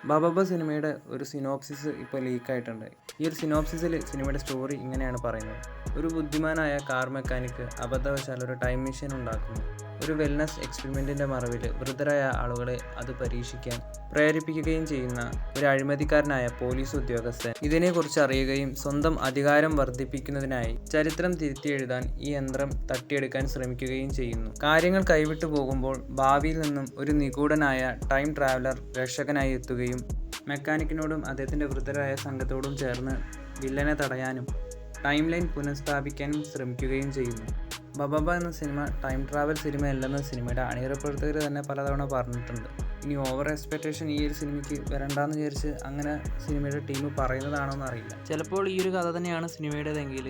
ബബബ സിനിമയുടെ ഒരു സിനോപ്സിസ് ഇപ്പോൾ ലീക്കായിട്ടുണ്ട്. ഈ ഒരു സിനോപ്സിസിൽ സിനിമയുടെ സ്റ്റോറി ഇങ്ങനെയാണ് പറയുന്നത്. ഒരു ബുദ്ധിമാനായ കാർ മെക്കാനിക്ക് അബദ്ധവശാൽ ഒരു ടൈം മെഷീൻ ഉണ്ടാക്കുന്നു. ഒരു വെൽനസ് എക്സ്പെരിമെൻറ്റിൻ്റെ മറവിൽ വൃദ്ധരായ ആളുകളെ അത് പരീക്ഷിക്കാൻ പ്രേരിപ്പിക്കുകയും ചെയ്യുന്ന ഒരു അഴിമതിക്കാരനായ പോലീസ് ഉദ്യോഗസ്ഥൻ ഇതിനെക്കുറിച്ച് അറിയുകയും സ്വന്തം അധികാരം വർദ്ധിപ്പിക്കുന്നതിനായി ചരിത്രം തിരുത്തിയെഴുതാൻ ഈ യന്ത്രം തട്ടിയെടുക്കാൻ ശ്രമിക്കുകയും ചെയ്യുന്നു. കാര്യങ്ങൾ കൈവിട്ടു പോകുമ്പോൾ ഭാവിയിൽ നിന്നും ഒരു നിഗൂഢനായ ടൈം ട്രാവലർ രക്ഷകനായി എത്തുകയും മെക്കാനിക്കിനോടും അദ്ദേഹത്തിൻ്റെ വൃദ്ധരായ സംഘത്തോടും ചേർന്ന് വില്ലനെ തടയാനും ടൈം ലൈൻ പുനഃസ്ഥാപിക്കാനും ശ്രമിക്കുകയും ചെയ്യുന്നു. ബബബ എന്ന സിനിമ ടൈം ട്രാവൽ സിനിമയല്ലെന്ന് സിനിമയുടെ അണിയറപ്രവർത്തകർ തന്നെ പലതവണ പറഞ്ഞിട്ടുണ്ട്. ഇനി ഓവർ എക്സ്പെക്റ്റേഷൻ ഈ ഒരു സിനിമയ്ക്ക് വരണ്ടെന്ന് വിചാരിച്ച് അങ്ങനെ സിനിമയുടെ ടീം പറയുന്നതാണോ എന്നറിയില്ല. ചിലപ്പോൾ ഈ ഒരു കഥ തന്നെയാണ് സിനിമയുടേതെങ്കിൽ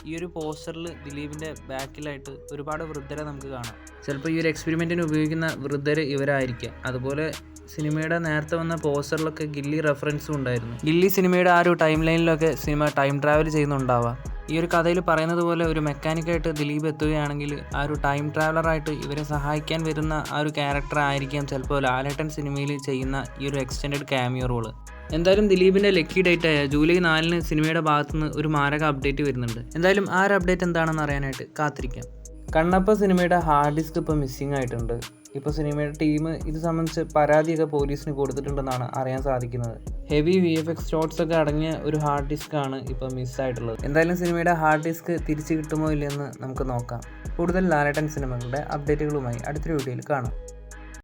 ഈ ഒരു പോസ്റ്ററിൽ ദിലീപിൻ്റെ ബാക്കിലായിട്ട് ഒരുപാട് വൃദ്ധരെ നമുക്ക് കാണാം. ചിലപ്പോൾ ഈ ഒരു എക്സ്പെരിമെൻറ്റിന് ഉപയോഗിക്കുന്ന വൃദ്ധർ ഇവരായിരിക്കാം. അതുപോലെ സിനിമയുടെ നേരത്തെ വന്ന പോസ്റ്ററിലൊക്കെ ഗില്ലി റെഫറൻസും ഉണ്ടായിരുന്നു. ഗില്ലി സിനിമയുടെ ആ ഒരു ടൈം ലൈനിലൊക്കെ സിനിമ ടൈം ട്രാവൽ ചെയ്യുന്നുണ്ടാവാം. ഈ ഒരു കഥയിൽ പറയുന്നത് പോലെ ഒരു മെക്കാനിക്കായിട്ട് ദിലീപ് എത്തുകയാണെങ്കിൽ ആ ഒരു ടൈം ട്രാവലറായിട്ട് ഇവരെ സഹായിക്കാൻ വരുന്ന ആ ഒരു ക്യാരക്ടർ ആയിരിക്കാം ചിലപ്പോൾ ലാലേട്ടൻ സിനിമയിൽ ചെയ്യുന്ന ഈ ഒരു എക്സ്റ്റെൻഡഡ് ക്യാമിയോ റോള്. എന്തായാലും ദിലീപിൻ്റെ ലക്കി ഡേറ്റായ ജൂലൈ 4 സിനിമയുടെ ഭാഗത്തുനിന്ന് ഒരു മാരക അപ്ഡേറ്റ് വരുന്നുണ്ട്. എന്തായാലും ആ ഒരു അപ്ഡേറ്റ് എന്താണെന്ന് അറിയാനായിട്ട് കാത്തിരിക്കാം. കണ്ണപ്പ സിനിമയുടെ ഹാർഡ് ഡിസ്ക് ഇപ്പോൾ മിസ്സിംഗ് ആയിട്ടുണ്ട്. ഇപ്പോൾ സിനിമയുടെ ടീം ഇത് സംബന്ധിച്ച് പരാതിയൊക്കെ പോലീസിന് കൊടുത്തിട്ടുണ്ടെന്നാണ് അറിയാൻ സാധിക്കുന്നത്. ഹെവി VFX ഷോട്ട്സ് ഒക്കെ അടങ്ങിയ ഒരു ഹാർഡ് ഡിസ്ക് ആണ് ഇപ്പോൾ മിസ്സായിട്ടുള്ളത്. എന്തായാലും സിനിമയുടെ ഹാർഡ് ഡിസ്ക് തിരിച്ചു കിട്ടുമോ ഇല്ലെന്ന് നമുക്ക് നോക്കാം. കൂടുതൽ ലാലേട്ടൻ സിനിമകളുടെ അപ്ഡേറ്റുകളുമായി അടുത്തൊരു വീഡിയോയിൽ കാണാം.